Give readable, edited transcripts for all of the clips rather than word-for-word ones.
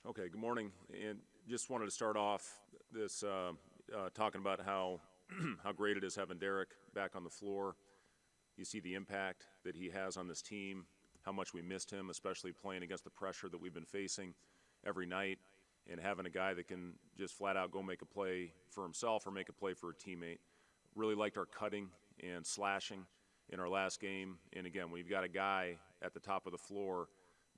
Okay, good morning. And just wanted to start off this talking about how how great it is having Derrick back on the floor. You see the impact that he has on this team, how much we missed him, especially playing against the pressure that we've been facing every night, and having a guy that can just flat out go make a play for himself or make a play for a teammate. Really liked our cutting and slashing in our last game. And again, when you've got a guy at the top of the floor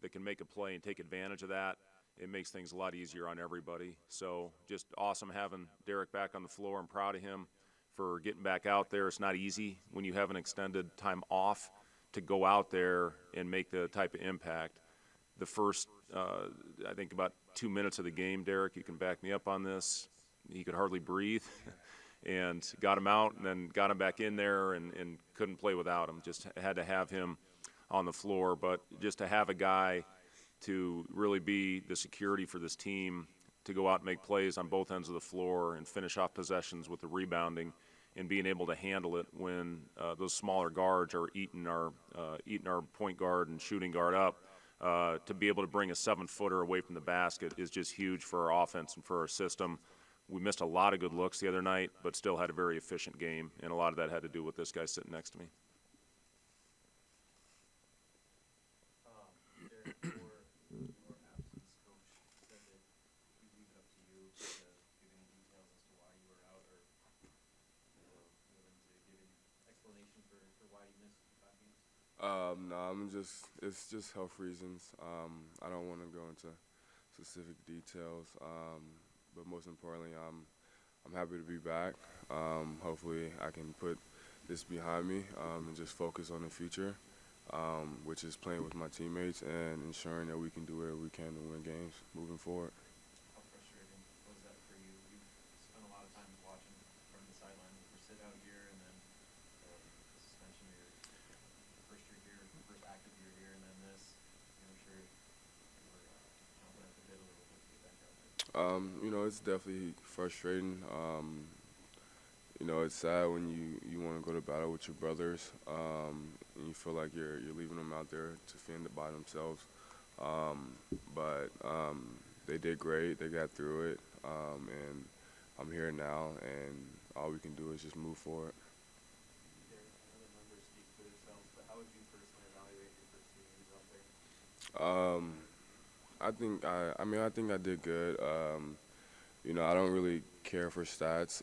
that can make a play and take advantage of that, it makes things a lot easier on everybody. So just awesome having Derrick back on the floor. I'm proud of him for getting back out there. It's not easy when you have an extended time off to go out there and make the type of impact. The first, I think about 2 minutes of the game, Derrick, you can back me up on this, he could hardly breathe. And got him out and then got him back in there and couldn't play without him. Just had to have him on the floor. But just to have a guy to really be the security for this team, to go out and make plays on both ends of the floor and finish off possessions with the rebounding and being able to handle it when those smaller guards are eating our point guard and shooting guard up, to be able to bring a 7-footer away from the basket is just huge for our offense and for our system. We missed a lot of good looks the other night, but still had a very efficient game, and a lot of that had to do with this guy sitting next to me. Derrick, for your absence, Coach said that we leave it up to you to give any details as to why you were out, or willing to give an explanation for why you missed 5 games? No, it's just health reasons. I don't want to go into specific details. But most importantly, I'm happy to be back. Hopefully I can put this behind me and just focus on the future, which is playing with my teammates and ensuring that we can do whatever we can to win games moving forward. How frustrating was that for you? You've spent a lot of time watching from the sideline for sit out here, and then the suspension of your first year here, first active year here, and then this. I'm sure you were chomping at the bit a little bit to get back out there. It's definitely frustrating. It's sad when you want to go to battle with your brothers, and you feel like you're leaving them out there to fend it by themselves. But they did great. They got through it, and I'm here now, and all we can do is just move forward. Derrick, I know the numbers speak for themselves, but how would you personally evaluate your first 2 games out there? I think I did good. I don't really care for stats.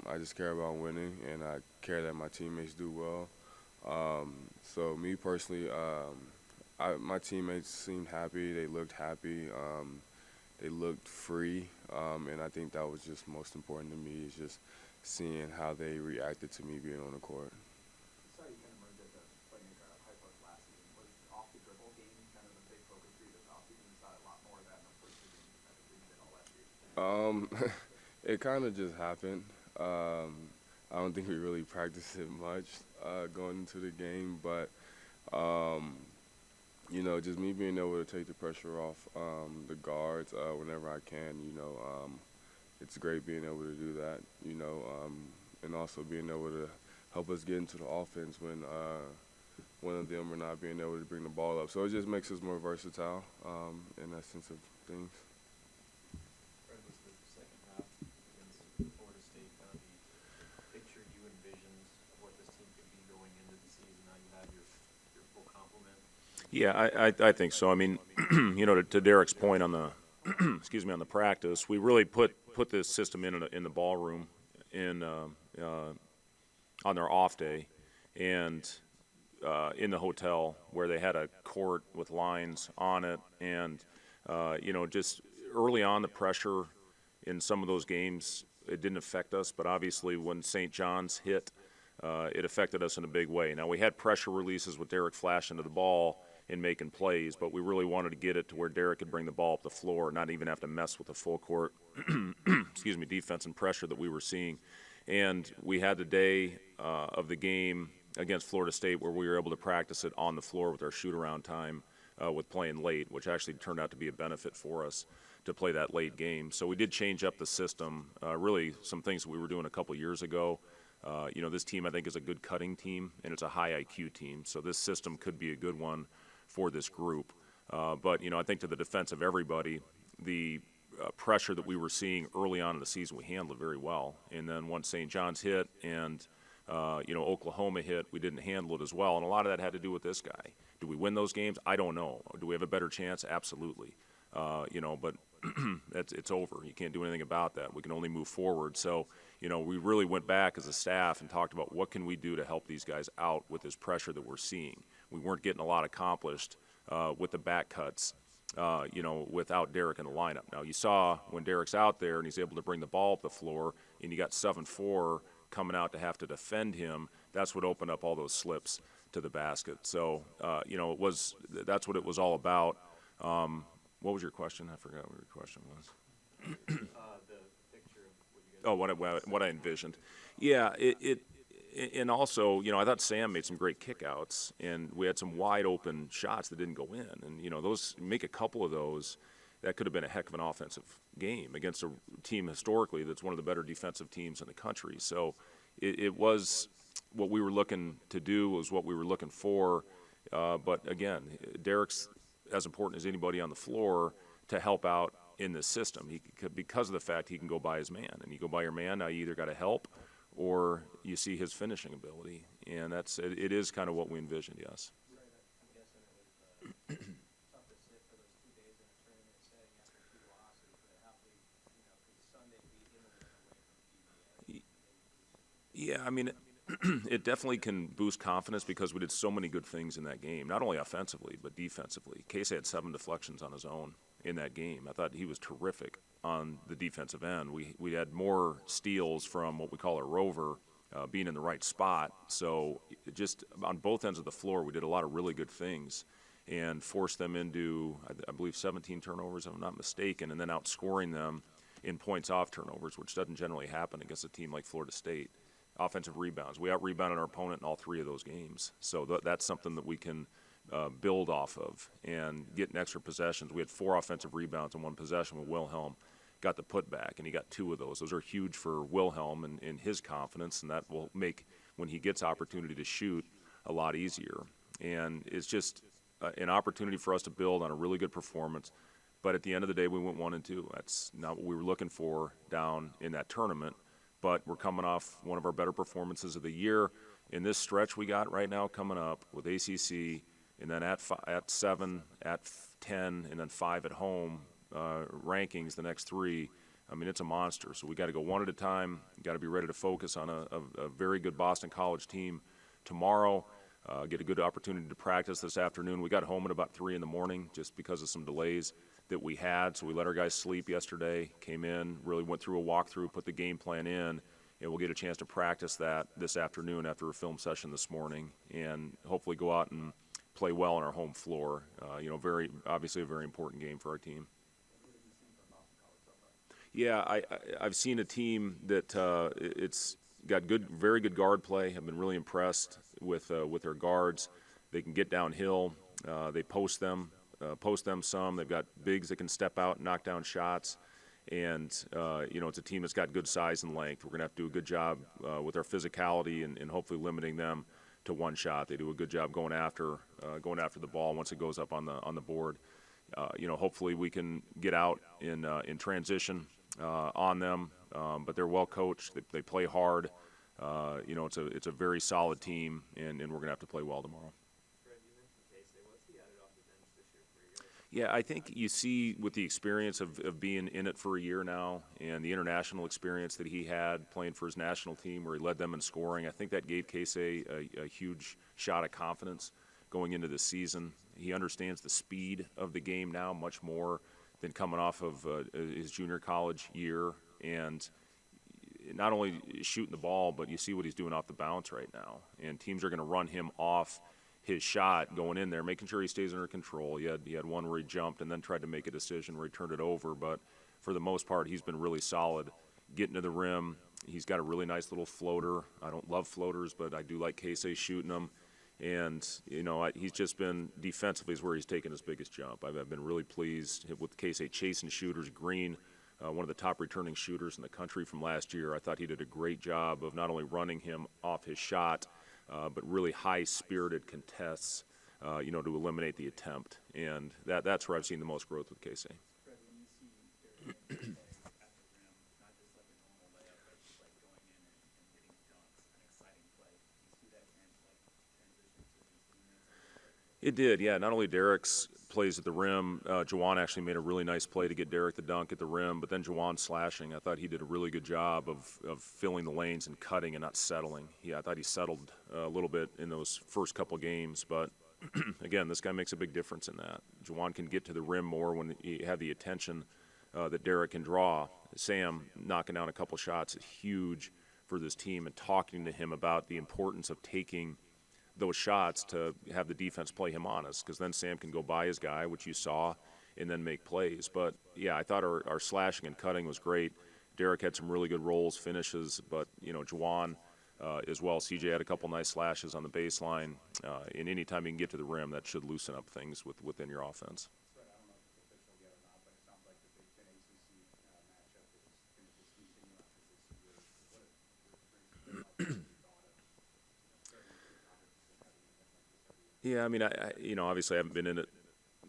I just care about winning, and I care that my teammates do well. So me personally, my teammates seemed happy. They looked happy. They looked free, and I think that was just most important to me, is just seeing how they reacted to me being on the court. I saw you kind of emerge at the playing Hoiberg last season. Was off the dribble game kind of a big focus for you this offseason? You saw a lot more of that in the first season as a did all last year. It kind of just happened. I don't think we really practiced it much going into the game, but just me being able to take the pressure off the guards whenever I can. It's great being able to do that. And also being able to help us get into the offense when one of them are not being able to bring the ball up. So it just makes us more versatile in that sense of things. Fred, was the second half against Florida State kind of the picture you envisioned of what this team could be going into the season? Now you have your full complement. Yeah, I think so. I mean, to Derrick's point on the on the practice, we really put this system in the ballroom on their off day, and in the hotel where they had a court with lines on it, and just early on the pressure in some of those games, it didn't affect us, but obviously when St. John's hit, it affected us in a big way. Now we had pressure releases with Derrick flashing to the ball and making plays, but we really wanted to get it to where Derrick could bring the ball up the floor, not even have to mess with the full court defense and pressure that we were seeing. And we had the day of the game against Florida State where we were able to practice it on the floor with our shoot-around time with playing late, which actually turned out to be a benefit for us to play that late game. So we did change up the system, really some things that we were doing a couple years ago. This team, I think, is a good cutting team, and it's a high IQ team. So this system could be a good one for this group. But I think to the defense of everybody, the pressure that we were seeing early on in the season, we handled it very well. And then once St. John's hit and Oklahoma hit, we didn't handle it as well. And a lot of that had to do with this guy. Do we win those games? I don't know. Do we have a better chance? Absolutely. But it's over. You can't do anything about that. We can only move forward. So, we really went back as a staff and talked about what can we do to help these guys out with this pressure that we're seeing. We weren't getting a lot accomplished with the back cuts, without Derrick in the lineup. Now, you saw when Derrick's out there and he's able to bring the ball up the floor and you got 7-4 coming out to have to defend him, that's what opened up all those slips to the basket. So, that's what it was all about. What was your question? I forgot what your question was. The picture of what you guys. Oh, what I envisioned. Yeah, and also, I thought Sam made some great kickouts, and we had some wide open shots that didn't go in. And, those, make a couple of those, that could have been a heck of an offensive game against a team historically that's one of the better defensive teams in the country. So it was what we were looking to do, was what we were looking for. But again, Derrick's as important as anybody on the floor to help out in this system. Because of the fact he can go by his man, and you go by your man, now you either got to help or you see his finishing ability, and it is kind of what we envisioned. Yes. Right, I'm guessing it was tough to sit for those 2 days in a tournament setting after 2 losses, but how could Sunday be in the win away from PBA? Yeah, I mean, it definitely can boost confidence because we did so many good things in that game, not only offensively, but defensively. Casey had 7 deflections on his own in that game. I thought he was terrific on the defensive end. We had more steals from what we call a rover, being in the right spot. So just on both ends of the floor, we did a lot of really good things and forced them into, I believe, 17 turnovers, if I'm not mistaken, and then outscoring them in points off turnovers, which doesn't generally happen against a team like Florida State. Offensive rebounds. We out-rebounded our opponent in all 3 of those games. So that's something that we can build off of and get extra possessions. We had 4 offensive rebounds in 1 possession with Wilhelm. Got the putback, and he got 2 of those. Those are huge for Wilhelm and his confidence, and that will make, when he gets opportunity to shoot, a lot easier. And it's just an opportunity for us to build on a really good performance. But at the end of the day, we went 1-2. That's not what we were looking for down in that tournament. But we're coming off one of our better performances of the year. In this stretch we got right now coming up with ACC, and then at 7, at 10, and then 5 at home rankings, the next 3, I mean, it's a monster. So we got to go one at a time. Got to be ready to focus on a very good Boston College team tomorrow. Get a good opportunity to practice this afternoon. We got home at about 3 in the morning just because of some delays that we had. So we let our guys sleep yesterday, came in, really went through a walkthrough, put the game plan in, and we'll get a chance to practice that this afternoon after a film session this morning, and hopefully go out and play well on our home floor. Obviously a very important game for our team. Yeah, I've seen a team that it's got very good guard play. I've been really impressed with their guards. They can get downhill. They post them some. They've got bigs that can step out and knock down shots. And, it's a team that's got good size and length. We're going to have to do a good job with our physicality and hopefully limiting them to 1 shot. They do a good job going after the ball once it goes up on the board. Hopefully we can get out in transition on them. But they're well coached. They play hard. It's a very solid team, and we're going to have to play well tomorrow. Yeah, I think you see with the experience of being in it for a year now and the international experience that he had playing for his national team where he led them in scoring, I think that gave Casey a huge shot of confidence going into the season. He understands the speed of the game now much more than coming off of his junior college year, and not only shooting the ball, but you see what he's doing off the bounce right now. And teams are going to run him off his shot going in there, making sure he stays under control. He had one where he jumped and then tried to make a decision where he turned it over, but for the most part, he's been really solid getting to the rim. He's got a really nice little floater. I don't love floaters, but I do like Casey shooting them. And, he's just been defensively is where he's taken his biggest jump. I've been really pleased with Casey chasing shooters. Green, one of the top returning shooters in the country from last year. I thought he did a great job of not only running him off his shot, but really high-spirited contests, to eliminate the attempt. And that's where I've seen the most growth with Casey. Fred, when you see It did, yeah. Not only Derrick's plays at the rim, Juwan actually made a really nice play to get Derrick the dunk at the rim, but then Juwan slashing. I thought he did a really good job of filling the lanes and cutting and not settling. I thought he settled a little bit in those first couple games, but again, this guy makes a big difference in that. Juwan can get to the rim more when he had the attention that Derrick can draw. Sam knocking down a couple shots is huge for this team, and talking to him about the importance of taking those shots to have the defense play him honest, because then Sam can go by his guy, which you saw, and then make plays. But, yeah, I thought our slashing and cutting was great. Derrick had some really good rolls, finishes, but, Juwan as well. CJ had a couple nice slashes on the baseline. And any time you can get to the rim, that should loosen up things within your offense. Fred, I don't know if it's official yet or not, but it sounds like the Big Ten ACC matchup is going to just continue after this year. What is your experience with thought of starting to see conferences and having an event like this every year? Yeah, I mean, I obviously haven't been in it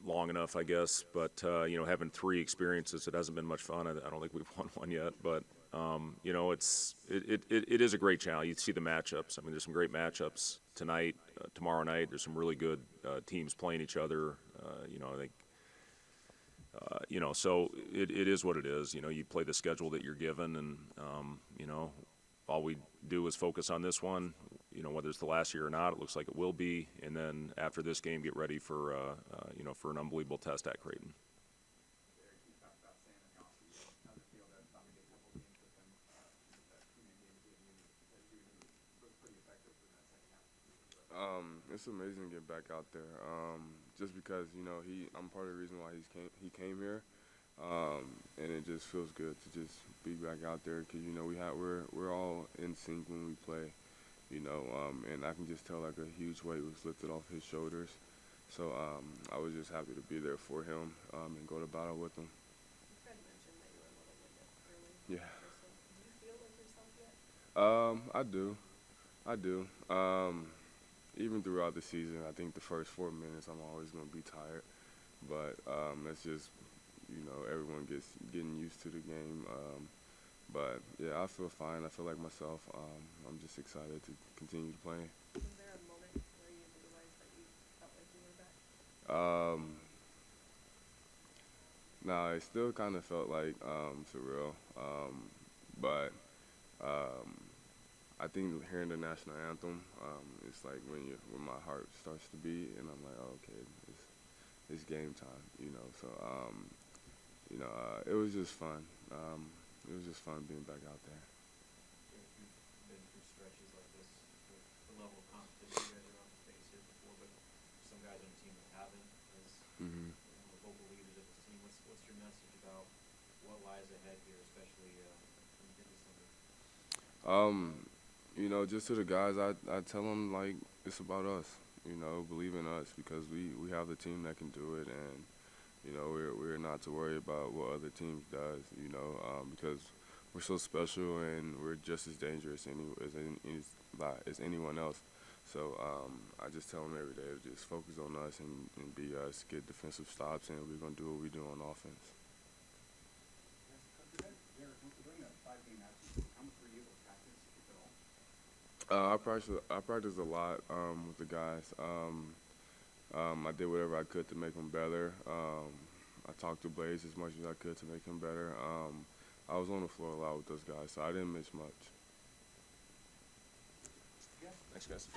long enough, I guess, but, having 3 experiences, it hasn't been much fun. I don't think we've won one yet, but, it is a great challenge. You see the matchups. I mean, there's some great matchups tonight, tomorrow night. There's some really good teams playing each other. I think, so it is what it is. You play the schedule that you're given, and, all we do is focus on this one. Whether it's the last year or not, it looks like it will be. And then after this game, get ready for, for an unbelievable test at Creighton. Derrick, you talked about Sam and Yossi. How's it feel to finally get a couple games with them? That teammate game that you was pretty effective in that second half. It's amazing to get back out there. Just because I'm part of the reason why he came here, and it just feels good to just be back out there because we're all in sync when we play, and I can just tell like a huge weight was lifted off his shoulders. So I was just happy to be there for him and go to battle with him. Fred mentioned that you were a little winded early. Yeah. Do you feel like yourself yet? I do. Even throughout the season, I think the first 4 minutes I'm always going to be tired, but that's just everyone getting used to the game. But yeah, I feel fine. I feel like myself. I'm just excited to continue playing. Was there a moment where you realized that you felt like you were back? Nah, it still kind of felt like surreal, but I think hearing the national anthem, it's like when my heart starts to beat, and I'm like, oh, okay, it's game time, So it was just fun. It was just fun being back out there. Derrick, you've been through stretches like this with the level of competition you guys are on the face here before, but some guys on the team that haven't, as Mm-hmm. local leaders of this team, what's your message about what lies ahead here, especially when you get December? Just to the guys, I tell them like it's about us. Believe in us because we have the team that can do it, and we're not to worry about what other teams does. Because we're so special and we're just as dangerous as anyone else. So I just tell them every day to just focus on us and be us, get defensive stops, and we're gonna do what we do on offense. Derrick, during a 5-game absence, how much were you able to practice, if at all? I practiced a lot with the guys. I did whatever I could to make them better. I talked to Blaze as much as I could to make him better. I was on the floor a lot with those guys, so I didn't miss much. Thanks, guys.